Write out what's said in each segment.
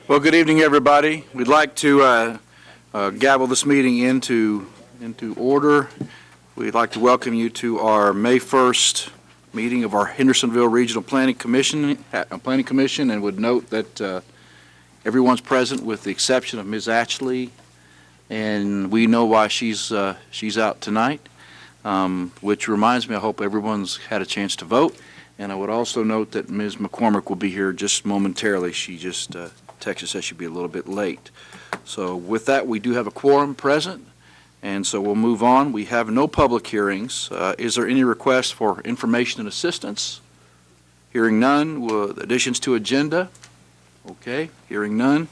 Well, good evening, everybody. We'd like to gavel this meeting into order. We'd like to welcome you to our May 1st meeting of our Hendersonville Regional Planning Commission, and would note that everyone's present with the exception of Ms. Ashley, and we know why she's out tonight. Which reminds me, I hope everyone's had a chance to vote. And I would also note that Ms. McCormick will be here just momentarily. She just texted says she'll be a little bit late. So with that, we do have a quorum present, and so we'll move on. We have no public hearings. Is there any request for information and assistance? Hearing none. Additions to agenda? Okay, hearing none.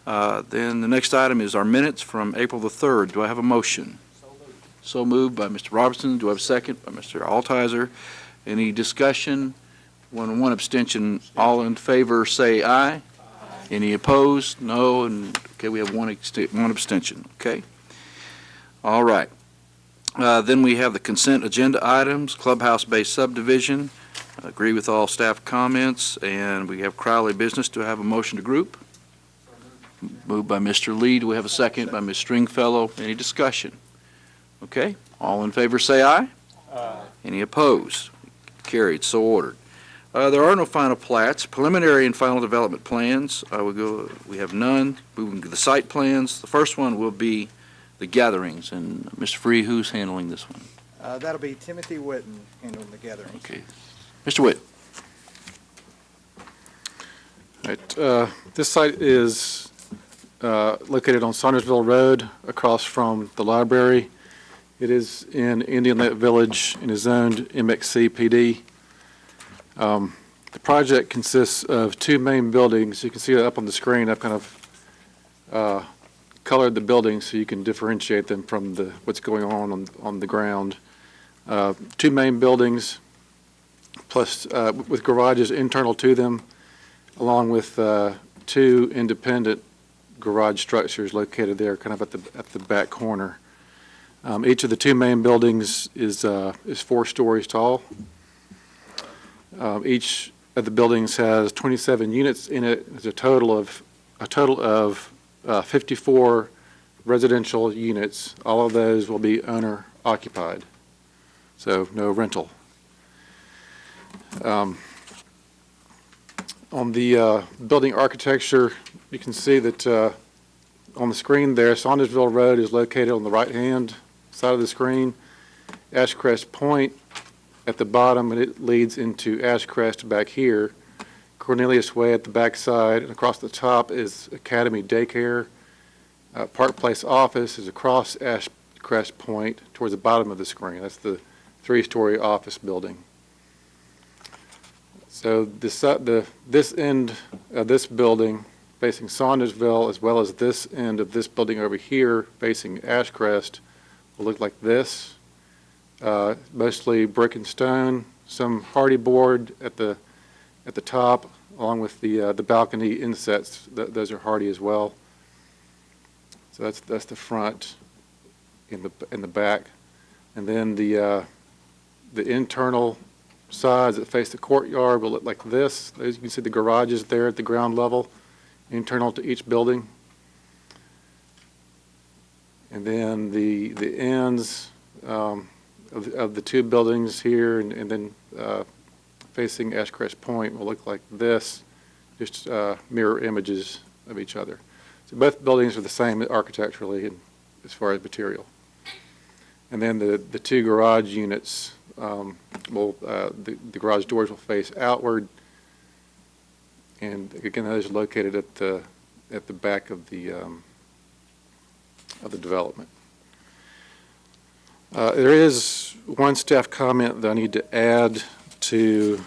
Then the next item is our minutes from April the 3rd. Do I have a motion? So moved by Mr. Robertson. Do I have a second? By Mr. Altizer. Any discussion? One abstention. All in favor say aye. Aye. Any opposed? No. And okay, we have one abstention. Okay. All right. Then we have the consent agenda items, clubhouse-based subdivision. Agree with all staff comments, and we have Crowley business. Do I have a motion to group? Moved by Mr. Lee. Do we have a second? By Ms. Stringfellow. Any discussion? Okay. All in favor say aye. Aye. Any opposed? Carried. So ordered. There are no final plats. Preliminary and final development plans. We have none. Moving to the site plans. The first one will be the gatherings. And Mr. Free, who's handling this one? That'll be Timothy Witten handling the gatherings. Okay. Mr. Witt. All right. This site is located on Saundersville Road across from the library. It is in Indian Lake Village and is zoned MXC PD. The project consists of two main buildings. You can see it up on the screen. I've kind of colored the buildings so you can differentiate them from what's going on the ground. Two main buildings, plus with garages internal to them, along with two independent garage structures located there, kind of at the back corner. Each of the two main buildings is 4 stories tall. Each of the buildings has 27 units in it. There's a total of 54 residential units. All of those will be owner occupied, so no rental. On the building architecture, you can see that on the screen there, Saundersville Road is located on the right-hand side of the screen. Ashcrest Point at the bottom, and it leads into Ashcrest back here. Cornelius Way at the back side, and across the top is Academy Daycare. Park Place Office is across Ashcrest Point towards the bottom of the screen. That's the 3-story office building. So this end of this building facing Saundersville, as well as this end of this building over here facing Ashcrest, will look like this. Mostly brick and stone, some hardy board at the top, along with the balcony insets. Those are hardy as well. So that's the front. In the back, and then the internal sides that face the courtyard will look like this. As you can see, the garages there at the ground level, internal to each building. And then the ends of the two buildings here, and then facing Ashcrest Point will look like this, just mirror images of each other. So both buildings are the same architecturally and as far as material. And then the two garage units, the garage doors will face outward, and again, those are located at the back of the development. There is one staff comment that I need to add to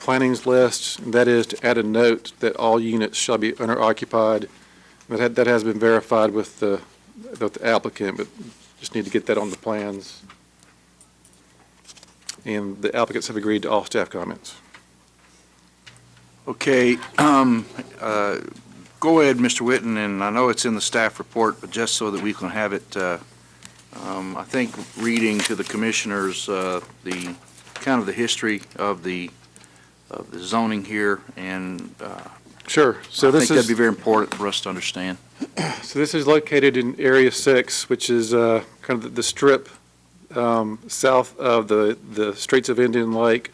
planning's list, and that is to add a note that all units shall be owner occupied. That has been verified with the applicant, but just need to get that on the plans. And the applicants have agreed to all staff comments. Okay. Go ahead, Mr. Witten, and I know it's in the staff report, but just so that we can have it, I think reading to the commissioners the kind of the history of the the zoning here, and Sure. So I this think that'd is, be very important for us to understand. so this is located in Area 6, which is kind of the strip south of the streets of Indian Lake.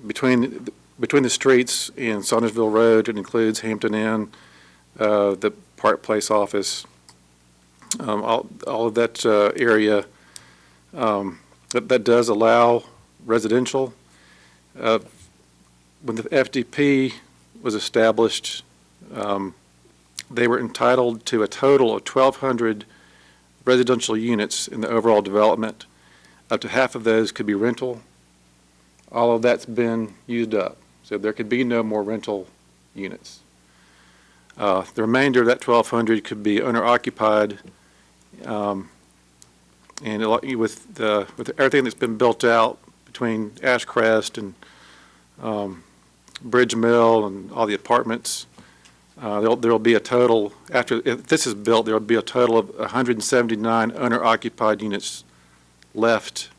Between the streets and Saundersville Road, it includes Hampton Inn, the Park Place office, all of that area. That does allow residential. When the FDP was established, they were entitled to a total of 1,200 residential units in the overall development. Up to half of those could be rental. All of that's been used up, so there could be no more rental units. The remainder of that 1,200 could be owner-occupied, and with everything that's been built out between Ashcrest and Bridge Mill and all the apartments, there'll be a total, if this is built, there'll be a total of 179 owner-occupied units left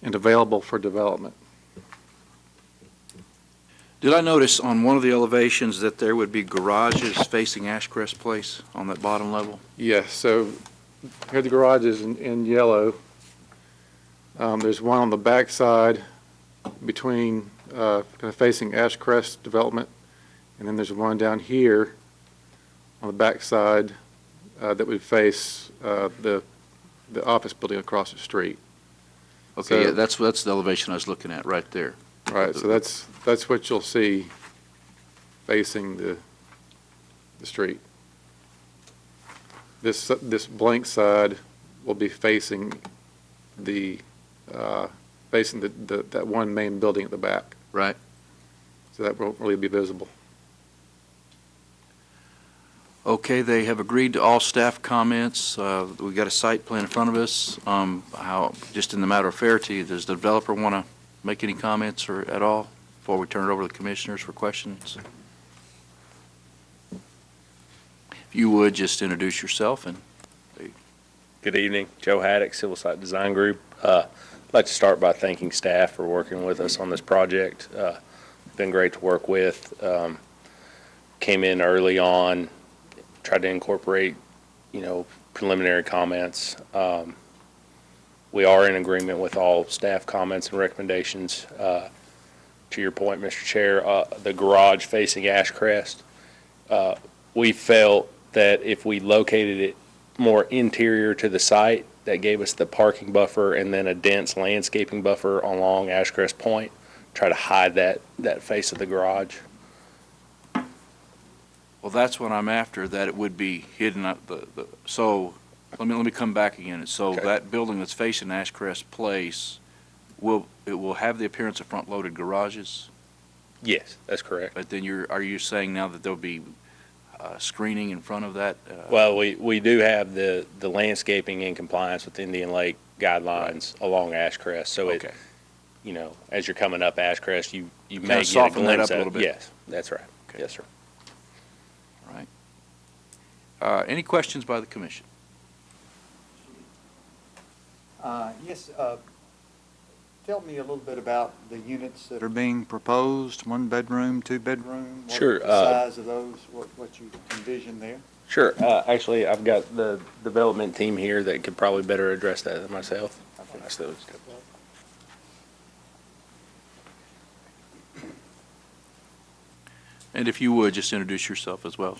and available for development. Did I notice on one of the elevations that there would be garages facing Ashcrest Place on that bottom level? Yes, so here are the garages in yellow. There's one on the back side between, kind of facing Ashcrest Development, and then there's one down here on the back side that would face the office building across the street. Okay, So- yeah, that's the elevation I was looking at right there. Right, so that's what you'll see facing the street. This blank side will be facing that one main building at the back. Right. So that won't really be visible. Okay, they have agreed to all staff comments. We've got a site plan in front of us. Just in the matter of fairness, does the developer want to make any comments or at all before we turn it over to the commissioners for questions? If you would, just introduce yourself and Good evening, Joe Haddock, Civil Site Design Group. I'd like to start by thanking staff for working with us on this project. Been great to work with. Came in early on, tried to incorporate, preliminary comments. We are in agreement with all staff comments and recommendations. To your point, Mr. Chair, the garage facing Ashcrest, we felt that if we located it more interior to the site, that gave us the parking buffer and then a dense landscaping buffer along Ashcrest Point, try to hide that face of the garage. well, that's what I'm after, that it would be hidden up so let me come back again. So Okay. that building that's facing Ashcrest Place, it will have the appearance of front-loaded garages, Yes, that's correct. but then are you saying now that there'll be screening in front of that? Well, we do have the landscaping in compliance with Indian Lake guidelines along Ashcrest, so it, Okay. as you're coming up Ashcrest, you may Kinda get a soften that glimpse up a of little it. bit. Yes, that's right. Okay. Yes, sir. Any questions by the commission? Yes, tell me a little bit about the units that are being proposed, one bedroom, two bedroom? Sure, What the size of those, what you envision there? Sure. Actually, I've got the development team here that could probably better address that than myself. That's those. And if you would, just introduce yourself as well.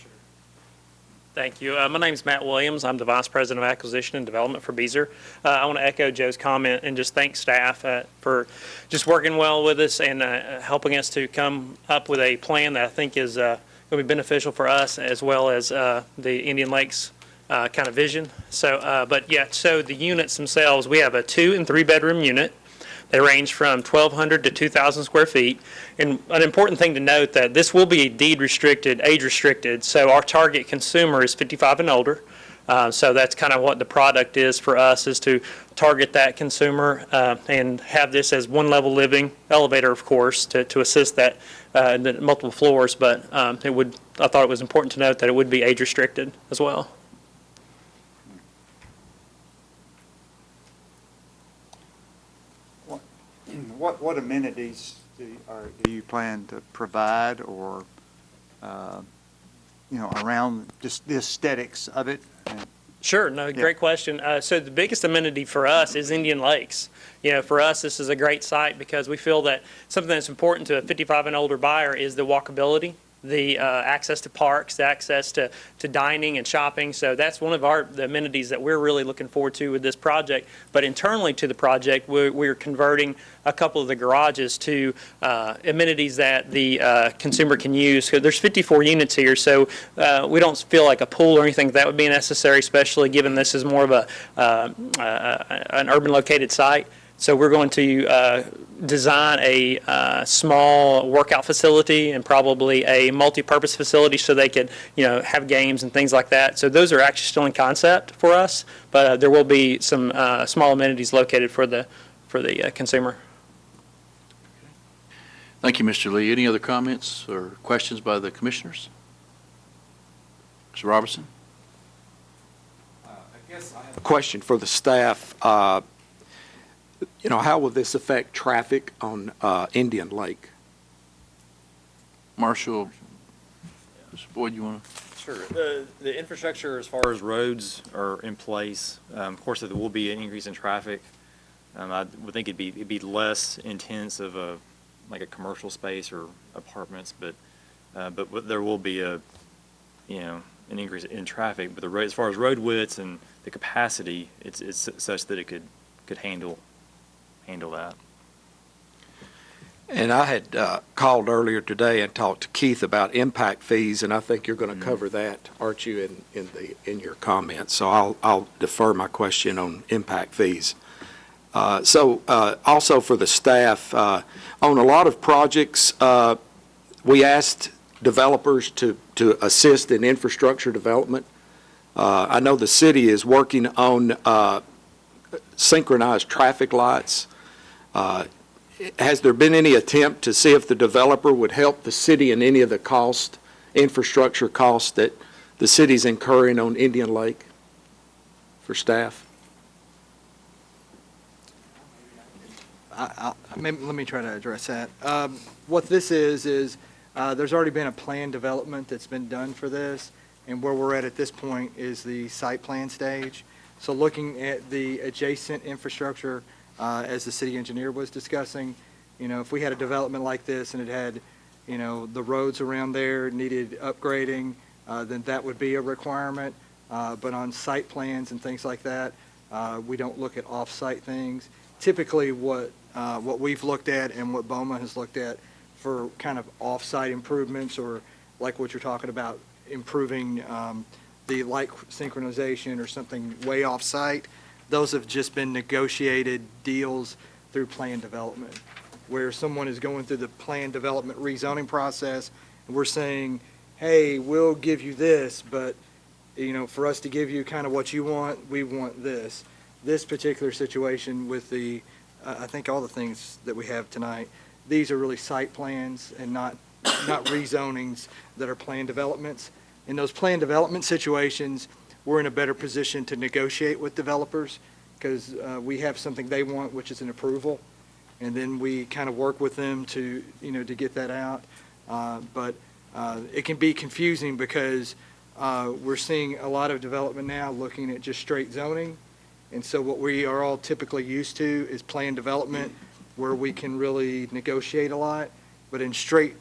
Thank you. My name's Matt Williams. I'm the Vice President of Acquisition and Development for Beazer. I want to echo Joe's comment and just thank staff for just working well with us and helping us to come up with a plan that I think is going to be beneficial for us as well as the Indian Lakes kind of vision. So the units themselves, we have a 2 and 3 bedroom unit. They range from 1,200 to 2,000 square feet. And an important thing to note that this will be deed restricted, age restricted. So our target consumer is 55 and older. So that's kind of what the product is for us, is to target that consumer and have this as one level living, elevator of course, to assist that in the multiple floors. But I thought it was important to note that it would be age restricted as well. What amenities do you plan to provide or, around just the aesthetics of it? Sure, no, great question. So the biggest amenity for us is Indian Lakes. For us, this is a great site because we feel that something that's important to a 55 and older buyer is the walkability, the access to parks, the access to dining and shopping. So that's one of the amenities that we're really looking forward to with this project. But internally to the project, we're converting a couple of the garages to amenities that the consumer can use. There's 54 units here, so we don't feel like a pool or anything that would be necessary, especially given this is more of an urban located site. So we're going to design a small workout facility and probably a multi-purpose facility so they could, have games and things like that. So those are actually still in concept for us, but there will be some small amenities located for the consumer. Thank you, Mr. Lee. Any other comments or questions by the commissioners? Mr. Robertson? I guess I have a question for the staff. How will this affect traffic on Indian Lake? Marshall, Mr. Boyd, you want to? Sure. The infrastructure as far as roads are in place. Of course, there will be an increase in traffic. I would think it'd be less intense of a commercial space or apartments, but there will be an increase in traffic. But as far as road widths and the capacity, it's such that it could handle that. And I had called earlier today and talked to Keith about impact fees, and I think you're going to cover that, aren't you, in your comments? So I'll defer my question on impact fees. Also for the staff, on a lot of projects, we asked developers to assist in infrastructure development. I know the city is working on synchronized traffic lights. Has there been any attempt to see if the developer would help the city in any of the infrastructure costs that the city's incurring on Indian Lake for staff? Let me try to address that. What this is there's already been a plan development that's been done for this, and where we're at this point is the site plan stage. So looking at the adjacent infrastructure, as the city engineer was discussing, if we had a development like this and it had, the roads around there needed upgrading, then that would be a requirement. But on site plans and things like that, we don't look at off-site things. Typically, what we've looked at and what BOMA has looked at for kind of off-site improvements, or like what you're talking about, improving the light synchronization or something way off-site, those have just been negotiated deals through plan development, where someone is going through the plan development rezoning process, and we're saying, hey, we'll give you this, but for us to give you kind of what you want, we want this. This particular situation with I think all the things that we have tonight, these are really site plans and not rezonings that are plan developments. In those plan development situations, we're in a better position to negotiate with developers because we have something they want, which is an approval, and then we kind of work with them to get that out. But it can be confusing because we're seeing a lot of development now looking at just straight zoning. And so what we are all typically used to is plan development where we can really negotiate a lot. But in straight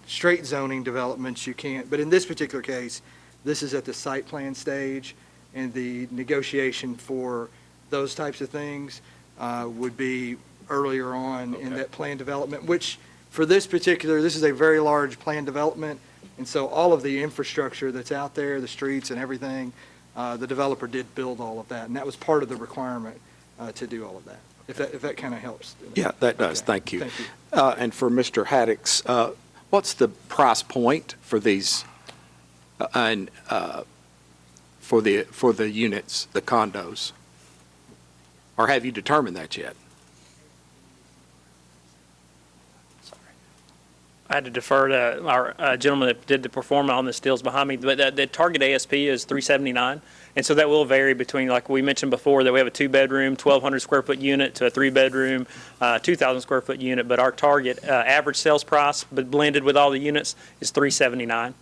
zoning developments, you can't. But in this particular case, this is at the site plan stage, and the negotiation for those types of things would be earlier on in that plan development, which for this is a very large plan development. And so all of the infrastructure that's out there, the streets and everything, the developer did build all of that, and that was part of the requirement to do all of that. If that kind of helps. Yeah, that does. Okay. Thank you. Thank you. And for Mr. Haddix, what's the price point for these and for the units, the condos? Or have you determined that yet? I had to defer to our gentleman that did the performance on this deals behind me, but the target ASP is 379. And so that will vary between, like we mentioned before, that we have a 2-bedroom, 1,200 square foot unit to a 3-bedroom, 2,000 square foot unit. But our target average sales price, but blended with all the units, is 379.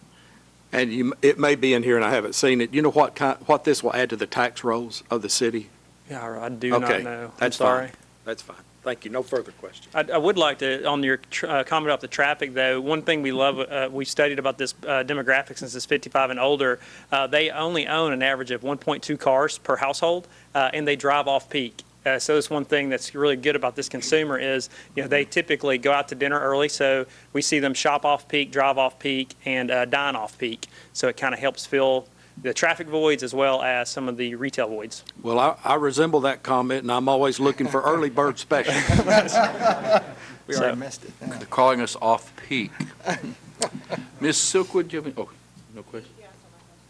And it may be in here and I haven't seen it. You know what this will add to the tax rolls of the city? Yeah, I do not Okay, know. I'm that's sorry. fine. That's fine. Thank you. No further questions. I would like to, on your comment about the traffic, though, one thing we love, we've studied about this demographic since it's 55 and older. They only own an average of 1.2 cars per household, and they drive off-peak. So it's one thing that's really good about this consumer is, they typically go out to dinner early, so we see them shop off-peak, drive off-peak, and dine off-peak. So it kind of helps fill the traffic voids as well as some of the retail voids. Well, I resemble that comment, and I'm always looking for early bird special. We So- already missed it. They're calling us off-peak. Ms. Silkwood, do you have any, no question?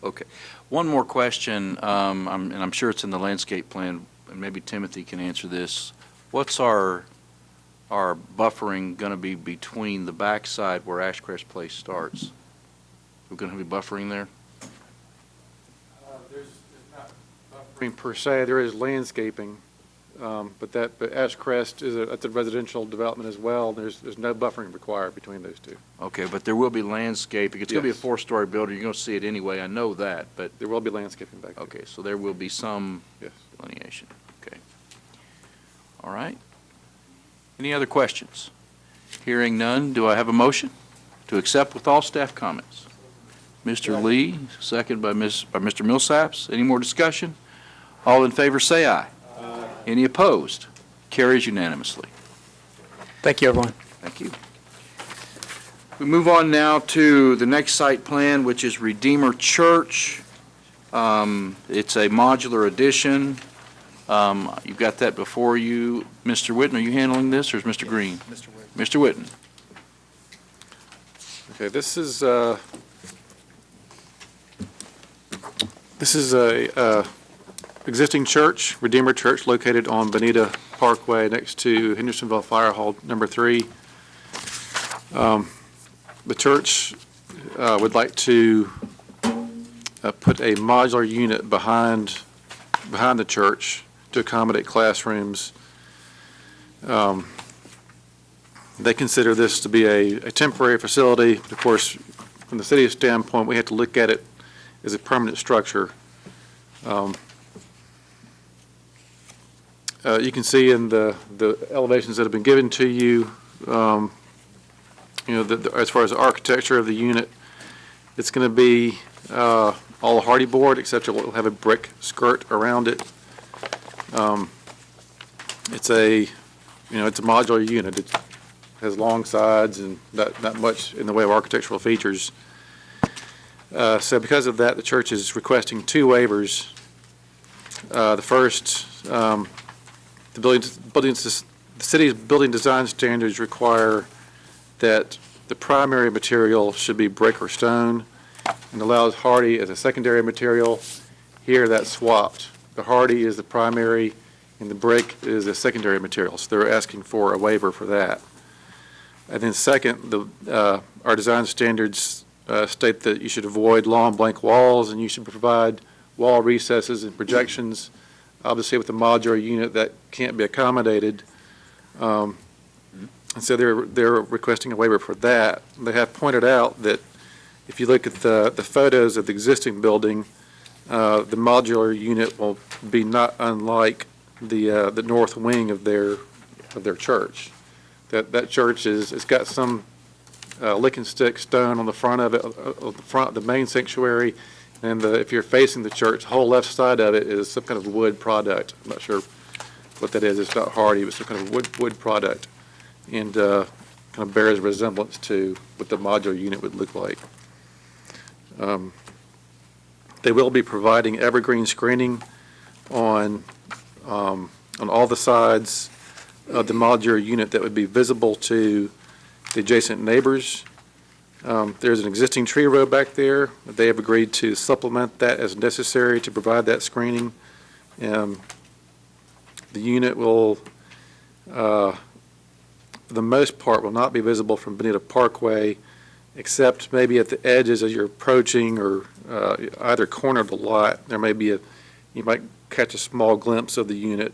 Okay. One more question, and I'm sure it's in the landscape plan, and maybe Timothy can answer this. What's our buffering going to be between the backside where Ashcrest Place starts? We're going to be buffering there? There's not buffering per se, there is landscaping, but Ashcrest that's a residential development as well. There's no buffering required between those two. Okay, but there will be landscaping. It's going to be a Yes. 4-story building. You're going to see it anyway. I know that, but, There will be landscaping back there. okay, so there will be some Yes. delineation. Okay. All right. Any other questions? Hearing none, do I have a motion to accept with all staff comments? Mr. Lee, second by Mr. Millsaps. Any more discussion? All in favor, say aye. Any opposed? Carries unanimously. Thank you, everyone. Thank you. We move on now to the next site plan, which is Redeemer Church. It's a modular addition. You've got that before you. Mr. Whitten, are you handling this, or is Mr. Green? Mr. Wade. Mr. Whitten. Okay, this is a existing church, Redeemer Church, located on Bonita Parkway next to Hendersonville Fire Hall number 3. The church would like to put a modular unit behind the church to accommodate classrooms. They consider this to be a temporary facility. Of course, from the city's standpoint, we have to look at it as a permanent structure. You can see in the elevations that have been given to you, as far as the architecture of the unit, it's going to be all hardy board, except it will have a brick skirt around it. It's a modular unit. It has long sides and not much in the way of architectural features. So because of that, the church is requesting 2 waivers. The first, the city's building design standards require that the primary material should be brick or stone, and allows hardy as a secondary material. Here, that's swapped. The hardy is the primary, and the brick is a secondary material. So they're asking for a waiver for that. And then second, our design standards state that you should avoid long blank walls, and you should provide wall recesses and projections. Obviously, with a modular unit, that can't be accommodated. And so they're requesting a waiver for that. They have pointed out that if you look at the photos of the existing building, the modular unit will be not unlike the north wing of their church. That church it's got some lick and stick stone on the front of it, the main sanctuary, and if you're facing the church, the whole left side of it is some kind of wood product. I'm not sure what that is. It's not hardy, but some kind of wood product, and kind of bears resemblance to what the modular unit would look like. They will be providing evergreen screening on all the sides of the modular unit that would be visible to the adjacent neighbors. There's an existing tree row back there. They have agreed to supplement that as necessary to provide that screening. The unit will for the most part, will not be visible from Bonita Parkway, except maybe at the edges as you're approaching or either corner of the lot. There may be you might catch a small glimpse of the unit.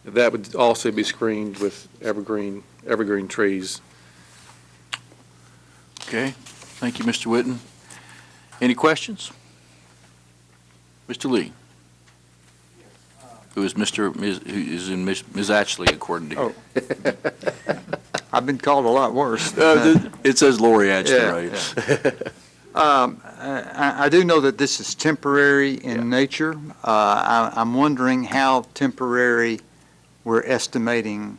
That would also be screened with evergreen trees. Okay, thank you, Mr. Witten. Any questions? Mr. Lee? Who is who is in Ms. Ashley, according to you? I've been called a lot worse. It says Lori Ashley, Yeah, right? I do know that this is temporary in nature. I'm wondering how temporary we're estimating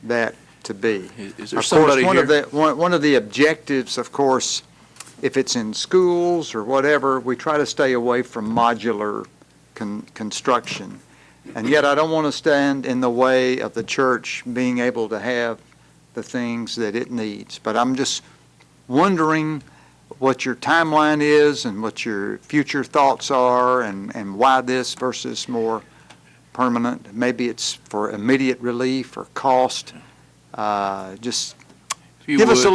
that to be. Is there Of course, somebody here? one of the objectives, of course, if it's in schools or whatever, we try to stay away from modular construction. And yet I don't want to stand in the way of the church being able to have the things that it needs. But I'm just wondering what your timeline is and what your future thoughts are and why this versus more permanent. Maybe it's for immediate relief or cost. Just give us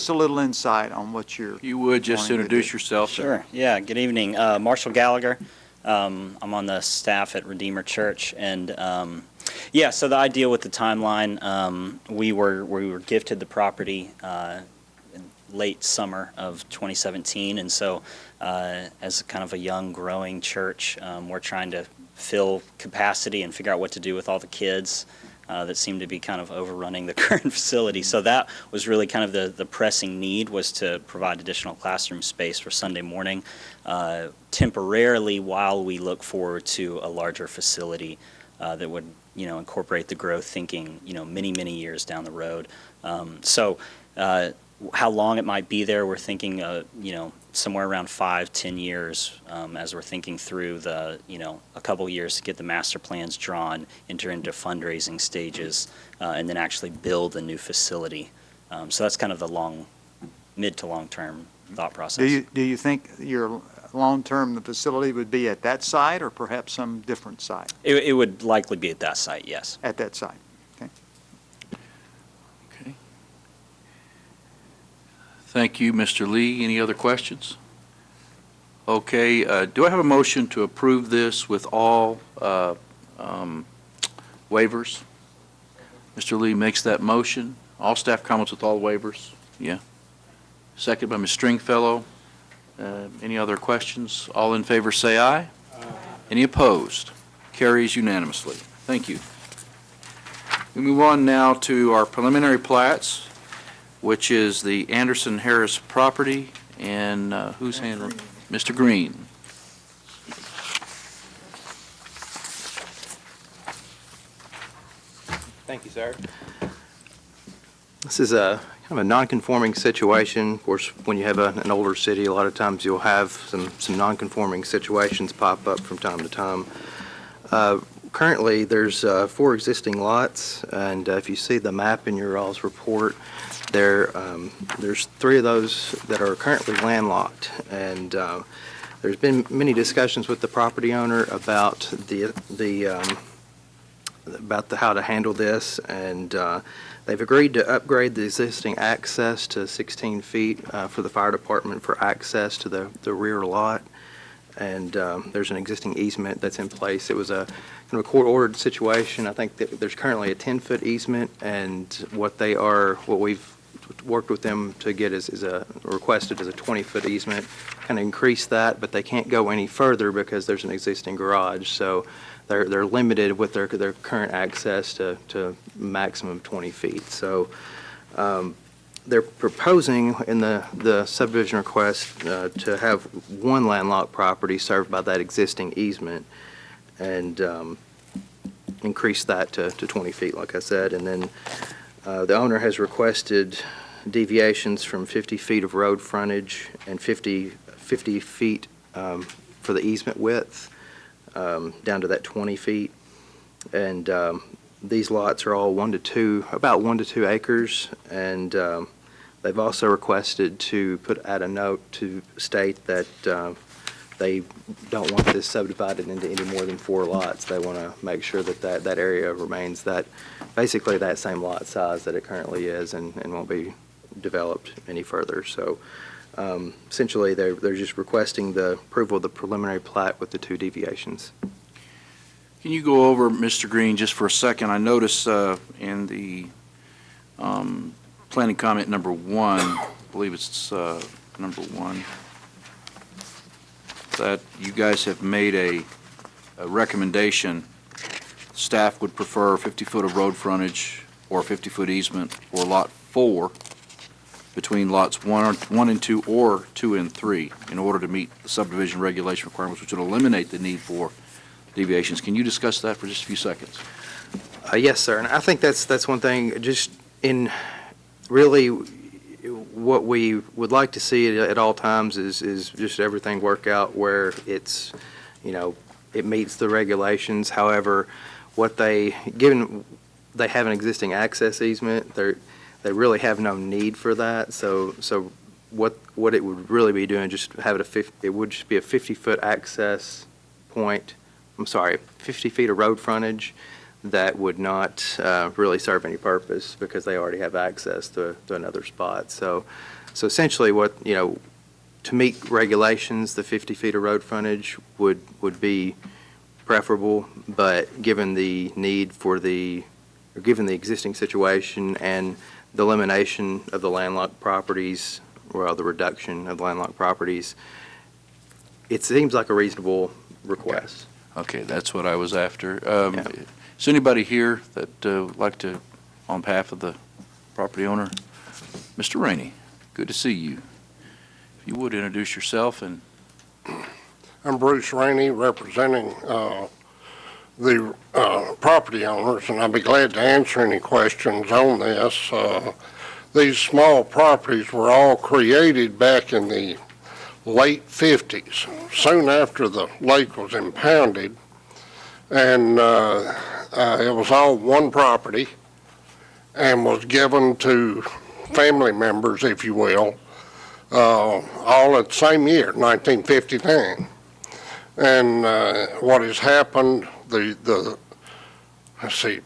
a little insight on what you're. You would just wanting to introduce do. yourself. Sure. Yeah. Good evening. Marshall Gallagher. I'm on the staff at Redeemer Church, and so the idea with the timeline, we were gifted the property in late summer of 2017, and so as kind of a young, growing church, we're trying to fill capacity and figure out what to do with all the kids that seem to be kind of overrunning the current facility. So that was really kind of the pressing need, was to provide additional classroom space for Sunday morning temporarily while we look forward to a larger facility that would, incorporate the growth thinking, many, many years down the road. How long it might be there, we're thinking, somewhere around 5-10 years, as we're thinking through the, a couple years to get the master plans drawn, enter into fundraising stages, and then actually build a new facility. So that's kind of the mid to long-term thought process. Do you think your long-term the facility would be at that site or perhaps some different site? It would likely be at that site, yes. At that site. Okay. Thank you, Mr. Lee. Any other questions? Okay, do I have a motion to approve this with all waivers? Mr. Lee makes that motion. All staff comments with all waivers? Yeah. Second by Ms. Stringfellow. Any other questions? All in favor say aye. Any opposed? Carries unanimously. Thank you. We move on now to our preliminary plats, which is the Anderson Harris property, and whose hand? Mr. Green. Thank you, sir. This is a kind of a non-conforming situation. Of course, when you have an older city, a lot of times you'll have some non-conforming situations pop up from time to time. Currently, there's 4 existing lots, and if you see the map in your all's report, there's 3 of those that are currently landlocked, and there's been many discussions with the property owner about how to handle this, and they've agreed to upgrade the existing access to 16 feet for the fire department for access to the rear lot, and there's an existing easement that's in place. It was a kind of a court-ordered situation. I think that there's currently a 10-foot easement, and what we've worked with them to get requested is a 20-foot easement, kind of increase that, but they can't go any further because there's an existing garage. So they're limited with their current access to maximum 20 feet. So they're proposing in the subdivision request to have one landlocked property served by that existing easement, and increase that to 20 feet, like I said. And then the owner has requested deviations from 50 feet of road frontage and 50 feet for the easement width, down to that 20 feet. And these lots are all about 1 to 2 acres. And they've also requested to add a note to state that they don't want this subdivided into any more than 4 lots. They want to make sure that that area remains basically that same lot size that it currently is and won't be developed any further. So essentially, they're just requesting the approval of the preliminary plat with the 2 deviations. Can you go over, Mr. Green, just for a second? I notice in the planning comment number 1, I believe it's number 1, that you guys have made a recommendation. Staff would prefer 50-foot of road frontage or 50-foot easement for Lot 4 between lots 1 and 2 or 2 and 3 in order to meet the subdivision regulation requirements, which would eliminate the need for deviations. Can you discuss that for just a few seconds? Yes, sir. And I think that's one thing, just in really what we would like to see at all times is just everything work out where it's, it meets the regulations. However, given they have an existing access easement, they really have no need for that. So what it would really be doing, just have it would just be a 50-foot access point. 50 feet of road frontage that would not really serve any purpose because they already have access to another spot. So essentially to meet regulations, the 50 feet of road frontage would be preferable, but given the need given the existing situation and the elimination of the landlocked properties, or the reduction of landlocked properties, it seems like a reasonable request. Okay, that's what I was after. Is anybody here that would like to, on behalf of the property owner? Mr. Rainey, good to see you. If you would introduce yourself and... I'm Bruce Rainey, representing the property owners, and I'll be glad to answer any questions on this. These small properties were all created back in the late 50s, soon after the lake was impounded, and it was all one property and was given to family members, if you will, all at the same year, 1959. And what has happened, let's see,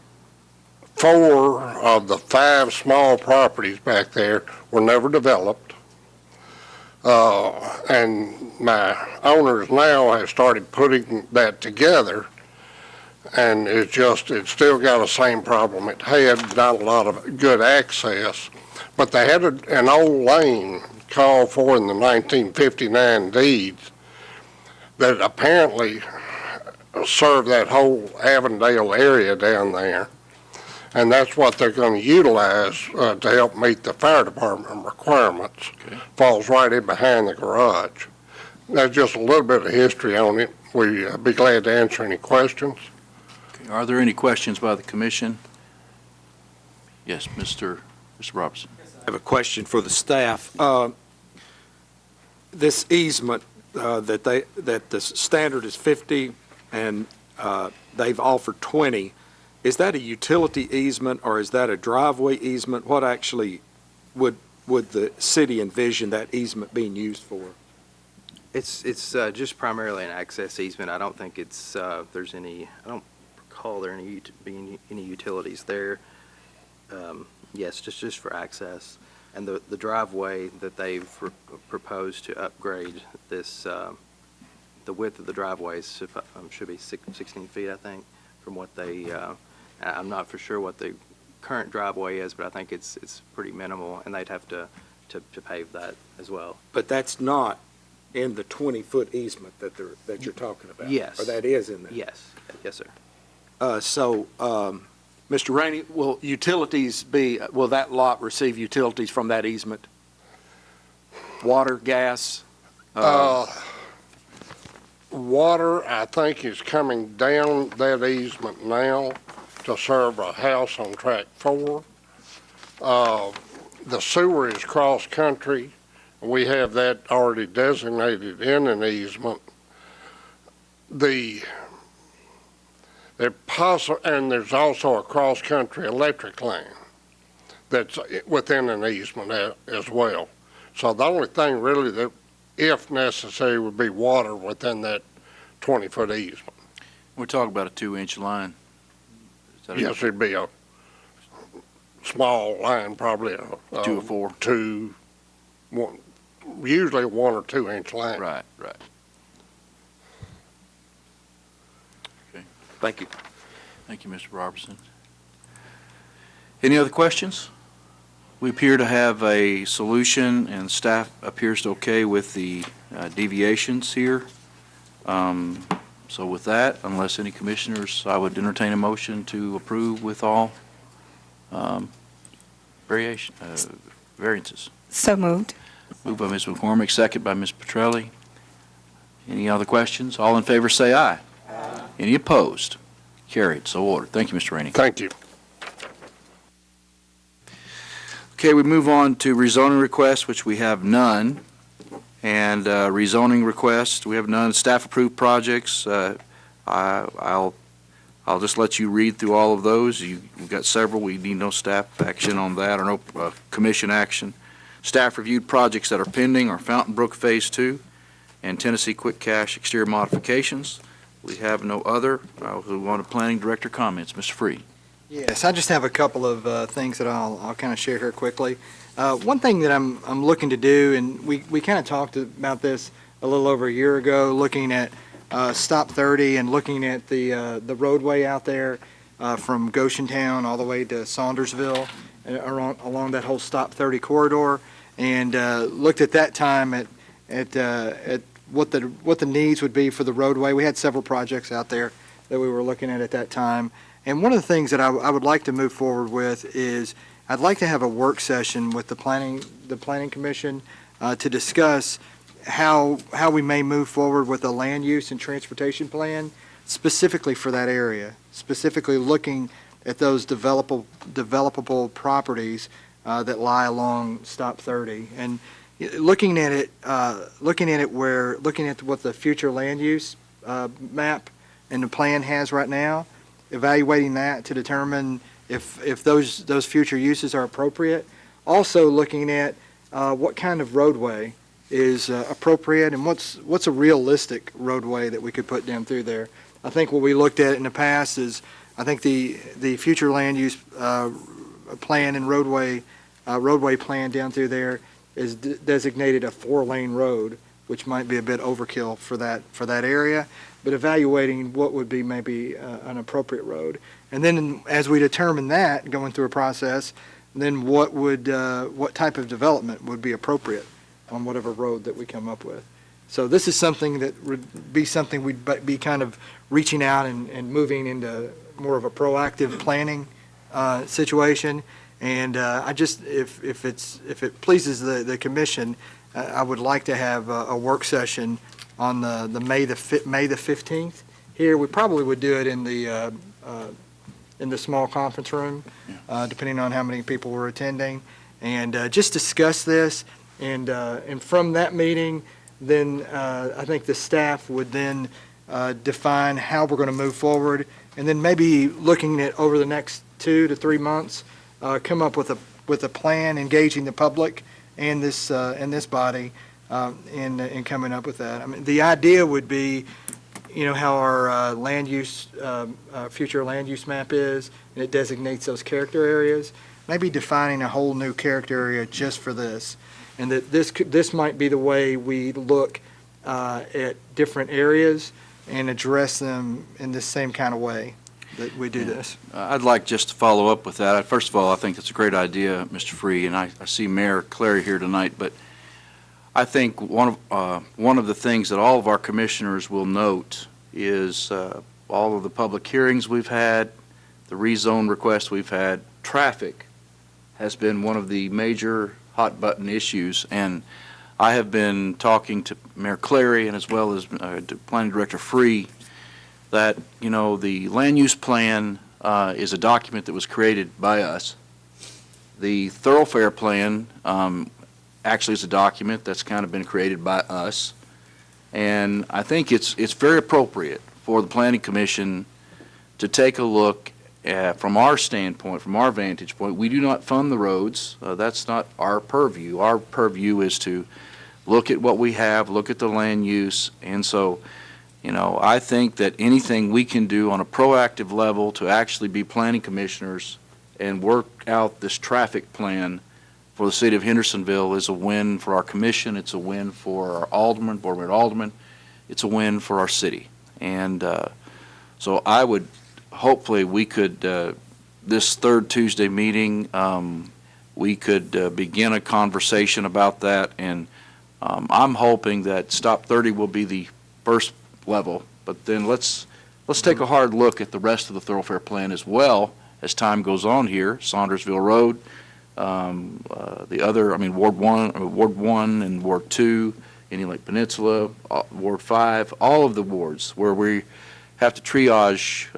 4 of the 5 small properties back there were never developed. And my owners now have started putting that together, and it's still got the same problem it had, not a lot of good access. But they had an old lane called for in the 1959 deeds that apparently served that whole Avondale area down there. And that's what they're going to utilize to help meet the fire department requirements. Okay. Falls right in behind the garage. That's just a little bit of history on it. We'd be glad to answer any questions. Okay. Are there any questions by the commission? Yes, Mr. Robertson. I have a question for the staff. This easement, that the standard is 50 and they've offered 20, is that a utility easement or is that a driveway easement? What actually would the city envision that easement being used for? It's just primarily an access easement. I don't think I don't recall there being any utilities there. Yes, just for access. And the driveway that they've proposed to upgrade this, the width of the driveways should be 16 feet, I think, from what I'm not for sure what the current driveway is, but I think it's pretty minimal, and they'd have to pave that as well. But that's not in the 20-foot easement that you're talking about? Yes. Or that is in there? Yes, sir. Mr. Rainey, will that lot receive utilities from that easement? Water, gas? Water, I think, is coming down that easement now to serve a house on track 4. The sewer is cross-country. We have that already designated in an easement. And there's also a cross-country electric line that's within an easement as well. So the only thing really that if necessary, would be water within that 20-foot easement. We're talking about a 2-inch line. Is that Yes, it'd be a small line, probably a 2 or 4? Usually a 1 or 2 inch line. Right. Thank you. Thank you, Mr. Robertson. Any other questions? We appear to have a solution, and staff appears to okay with the deviations here. So with that, unless any commissioners, I would entertain a motion to approve with all variances. So moved. Moved by Ms. McCormick, second by Ms. Petrelli. Any other questions? All in favor say aye. Aye. Any opposed? Carried, so ordered. Thank you, Mr. Rainey. Thank you. Okay, we move on to rezoning requests, which we have none. And rezoning requests, we have none. Staff approved projects, I'll just let you read through all of those. We've got several. We need no staff action on that or no commission action. Staff reviewed projects that are pending are Fountain Brook Phase 2 and Tennessee Quick Cash exterior modifications. We have no other. We want a planning director comments. Mr. Free. Yes, I just have a couple of things that I'll kind of share here quickly. One thing that I'm looking to do, and we kind of talked about this a little over a year ago, looking at Stop 30 and looking at the roadway out there from Goshentown all the way to Saundersville, along that whole Stop 30 corridor, and looked at that time at what the needs would be for the roadway. We had several projects out there that we were looking at that time. And one of the things that I would like to move forward with is I'd like to have a work session with the planning commission to discuss how we may move forward with a land use and transportation plan specifically for that area, specifically looking at those developable properties that lie along Stop 30, and looking at what the future land use map and the plan has right now, evaluating that to determine if those future uses are appropriate. Also looking at what kind of roadway is appropriate and what's a realistic roadway that we could put down through there. I think what we looked at in the past is I think the future land use plan and roadway plan down through there is designated a 4-lane road, which might be a bit overkill for that area, but evaluating what would be maybe an appropriate road. And then as we determine that, going through a process, then what type of development would be appropriate on whatever road that we come up with. So this is something that would be something we'd be kind of reaching out and moving into more of a proactive planning situation. And I just, if it pleases the commission, I would like to have a work session on the May the 15th. Here, we probably would do it in the small conference room, depending on how many people were attending, and just discuss this. And from that meeting, then I think the staff would then define how we're going to move forward, and then maybe looking at over the next 2 to 3 months, come up with a plan, engaging the public and this body in coming up with that. I mean, the idea would be, how our land use, future land use map is, and it designates those character areas. Maybe defining a whole new character area just for this, and that this might be the way we look at different areas and address them in the same kind of way that we do this. I'd like just to follow up with that. First of all, I think it's a great idea, Mr. Free, and I see Mayor Clary here tonight, but I think one of the things that all of our commissioners will note is all of the public hearings we've had, the rezone requests we've had, traffic has been one of the major hot-button issues, and I have been talking to Mayor Clary and as well as to Planning Director Free that, the land use plan is a document that was created by us. The thoroughfare plan actually is a document that's kind of been created by us, and I think it's very appropriate for the Planning Commission to take a look from our standpoint, from our vantage point. We do not fund the roads. That's not our purview. Our purview is to look at what we have, look at the land use. And so, I think that anything we can do on a proactive level to actually be planning commissioners and work out this traffic plan for the city of Hendersonville is a win for our commission. It's a win for our aldermen, board member aldermen. It's a win for our city. And so I would, hopefully we could, this third Tuesday meeting, we could begin a conversation about that. And I'm hoping that Stop 30 will be the first level, but then let's take a hard look at the rest of the thoroughfare plan as well as time goes on here. Saundersville Road, the other, Ward 1 and Ward 2, Indian Lake Peninsula, Ward 5, all of the wards where we have to triage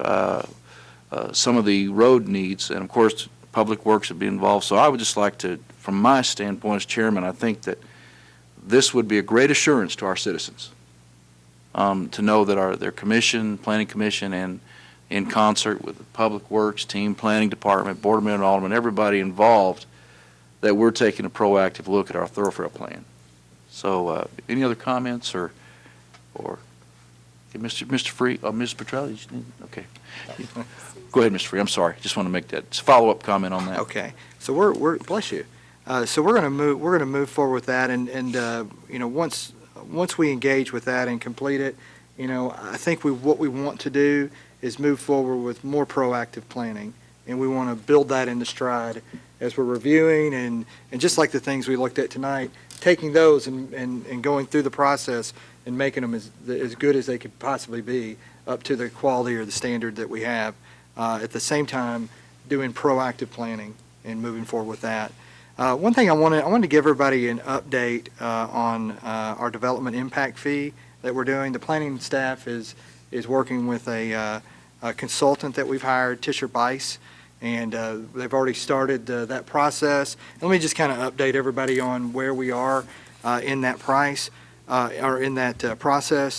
some of the road needs, and of course, Public Works would be involved. So I would just like to, from my standpoint as chairman, I think that this would be a great assurance to our citizens. To know that their commission, planning commission, and in concert with the Public Works team, planning department, board member, alderman, everybody involved, that we're taking a proactive look at our thoroughfare plan. So, any other comments or okay, Mr. Free, Ms. Petrelli? Okay, go ahead, Mr. Free. I'm sorry. Just want to make that follow-up comment on that. Okay, so we're bless you. So we're going to move forward with that, and once we engage with that and complete it, I think what we want to do is move forward with more proactive planning, and we want to build that into stride as we're reviewing, and just like the things we looked at tonight, taking those and going through the process and making them as good as they could possibly be, up to the quality or the standard that we have. At the same time, doing proactive planning and moving forward with that. One thing I wanted to give everybody an update on our development impact fee that we're doing. The planning staff is working with a consultant that we've hired, Tisher Bice, and they've already started that process. And let me just kind of update everybody on where we are in that process.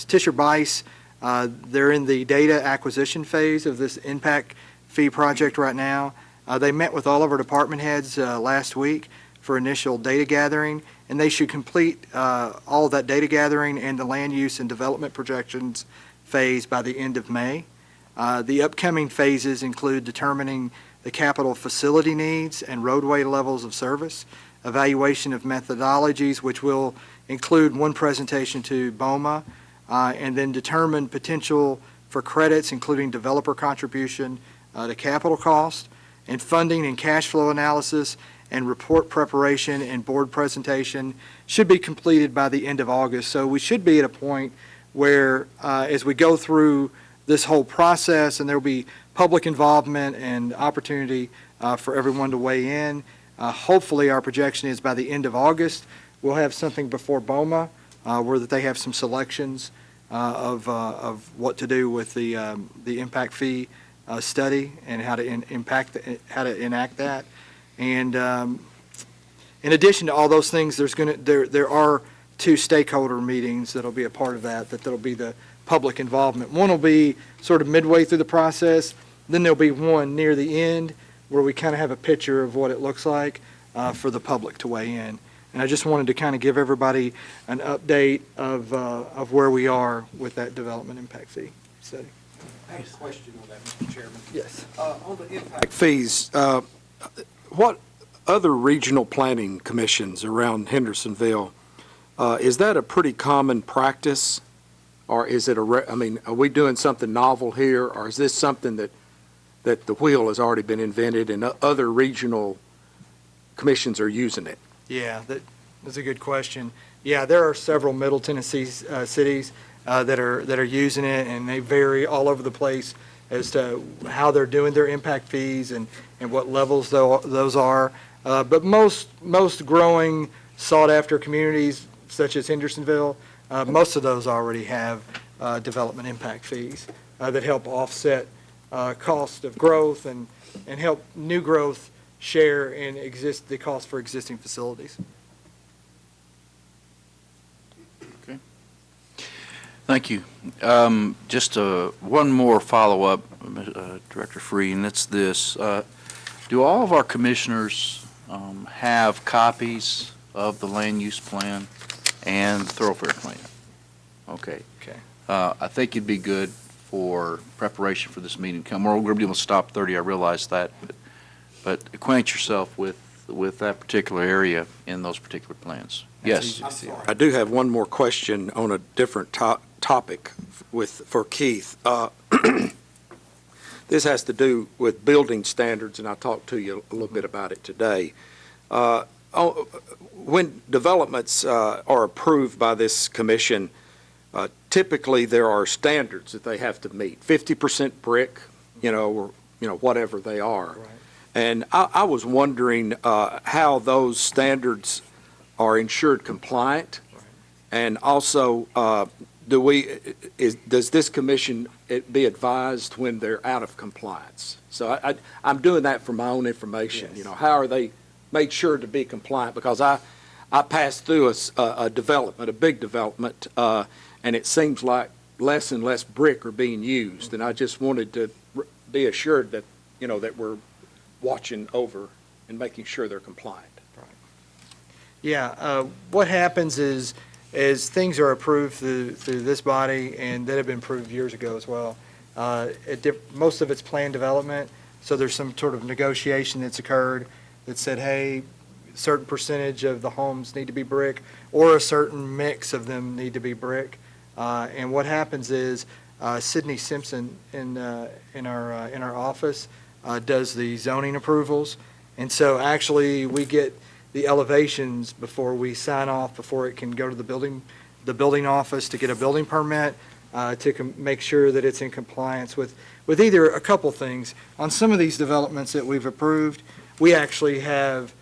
Tisher Bice, they're in the data acquisition phase of this impact fee project right now. They met with all of our department heads last week for initial data gathering, and they should complete all of that data gathering and the land use and development projections phase by the end of May. The upcoming phases include determining the capital facility needs and roadway levels of service, evaluation of methodologies, which will include one presentation to BOMA, and then determine potential for credits, including developer contribution to capital cost, and funding and cash flow analysis and report preparation and board presentation should be completed by the end of August. So we should be at a point where as we go through this whole process, and there will be public involvement and opportunity for everyone to weigh in. Hopefully our projection is by the end of August, we'll have something before BOMA where that they have some selections of what to do with the impact fee study and how to enact that. And in addition to all those things, there are two stakeholder meetings that'll be a part of that'll be the public involvement. One will be sort of midway through the process, then there'll be one near the end where we kind of have a picture of what it looks like for the public to weigh in. And I just wanted to kind of give everybody an update of where we are with that development impact fee study. I have a question on that, Mr. Chairman. Yes. On the impact fees, what other regional planning commissions around Hendersonville, is that a pretty common practice? Or is it are we doing something novel here, or is this something that the wheel has already been invented and other regional commissions are using it? Yeah, that's a good question. Yeah, there are several Middle Tennessee cities that are using it, and they vary all over the place as to how they're doing their impact fees and what levels those are. But most growing, sought-after communities such as Hendersonville, most of those already have development impact fees that help offset cost of growth and help new growth share in the cost for existing facilities. Okay. Thank you. Just one more follow-up, Director Free, and it's this. Do all of our commissioners have copies of the land use plan and the thoroughfare plan. Okay. Okay. I think it'd be good for preparation for this meeting. We're going to be able to stop 30, I realize that, but acquaint yourself with that particular area in those particular plans. Yes. I do have one more question on a different topic for Keith. This has to do with building standards, and I talked to you a little bit about it today. When developments are approved by this commission, typically there are standards that they have to meet, 50% brick, or whatever they are. Right. And I was wondering how those standards are ensured compliant, and also does this commission be advised when they're out of compliance? So I'm doing that for my own information. Yes. How are they made sure to be compliant? Because I passed through a development, a big development, and it seems like less and less brick are being used, and I just wanted to be assured that that we're watching over and making sure they're compliant. Yeah, what happens is, as things are approved through this body, and that have been approved years ago as well, most of it's planned development, so there's some sort of negotiation that's occurred that said, hey, a certain percentage of the homes need to be brick, or a certain mix of them need to be brick. And what happens is, Sydney Simpson in our office does the zoning approvals, and so actually we get the elevations before we sign off, before it can go to the building office to get a building permit, to make sure that it's in compliance with either a couple things. On some of these developments that we've approved, we actually have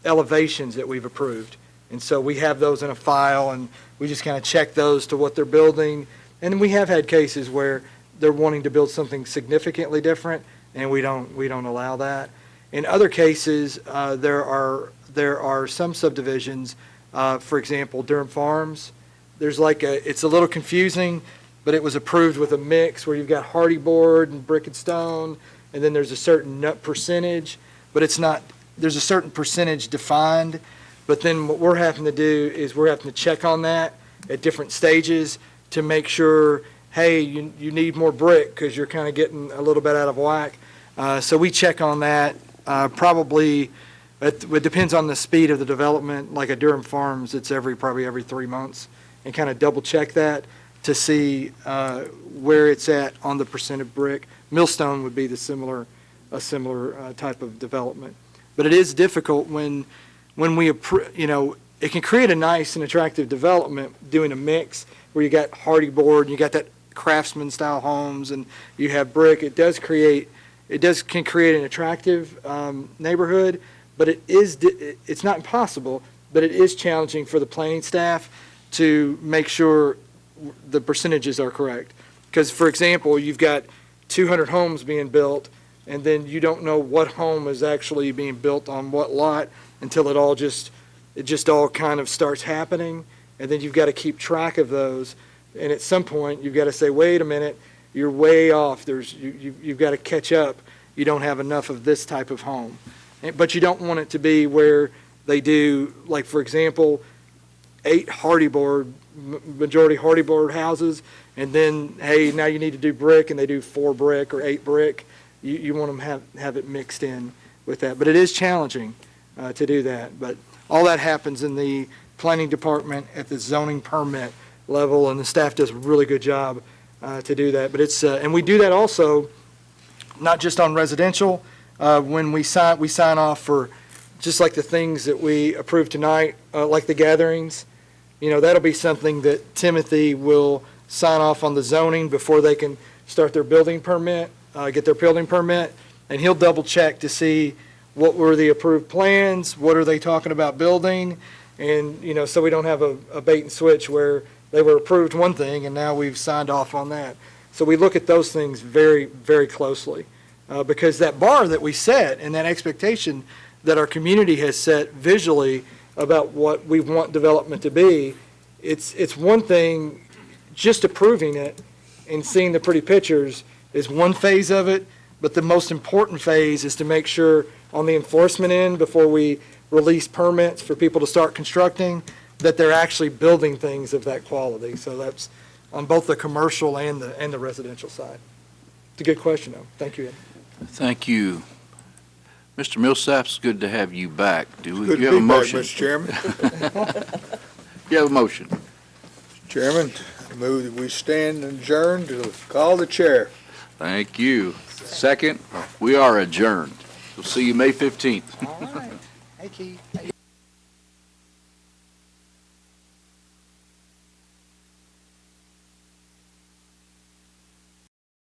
elevations that we've approved. And so we have those in a file, and we just kind of check those to what they're building. And we have had cases where they're wanting to build something significantly different, and we don't allow that. In other cases, there are some subdivisions, for example, Durham Farms. There's it's a little confusing, but it was approved with a mix where you've got hardy board and brick and stone, and then there's a certain nut percentage, but there's a certain percentage defined. But then what we're having to do is we're having to check on that at different stages to make sure, hey, you need more brick because you're kind of getting a little bit out of whack. So we check on that. Probably, it depends on the speed of the development. Like at Durham Farms, it's probably every 3 months, and kind of double check that to see where it's at on the percent of brick. Millstone would be a similar type of development. But it is difficult when we it can create a nice and attractive development doing a mix where you got hardy board and you got that craftsman style homes and you have brick. It can create an attractive neighborhood, but it's not impossible, but it is challenging for the planning staff to make sure the percentages are correct. Because, for example, you've got 200 homes being built, and then you don't know what home is actually being built on what lot until it just all kind of starts happening, and then you've got to keep track of those. And at some point, you've got to say, wait a minute, you're way off. You've got to catch up. You don't have enough of this type of home. But you don't want it to be where they do, like, for example, 8 majority hardy board houses, and then, hey, now you need to do brick, and they do 4 brick or 8 brick. You want them to have it mixed in with that. But it is challenging to do that. But all that happens in the planning department at the zoning permit level, and the staff does a really good job to do that. But and we do that also, not just on residential. When we sign off for just like the things that we approved tonight, like the gatherings. That'll be something that Timothy will sign off on the zoning before they can start their building permit, get their building permit, and he'll double check to see what were the approved plans, what are they talking about building, and, so we don't have a bait and switch where they were approved one thing and now we've signed off on that. So we look at those things very, very closely, because that bar that we set and that expectation that our community has set visually about what we want development to be, it's one thing, just approving it and seeing the pretty pictures is one phase of it, but the most important phase is to make sure on the enforcement end, before we release permits for people to start constructing, that they're actually building things of that quality. So that's on both the commercial and the residential side. It's a good question, though. Thank you, Ed. Thank you. Mr. Millsap, it's good to have you back. Do Good you to have a be back, motion? Mr. Chairman. You have a motion. Chairman, I move that we stand adjourned to call the chair. Thank you. Second, we are adjourned. We'll see you May 15th. All right. Hey, Keith.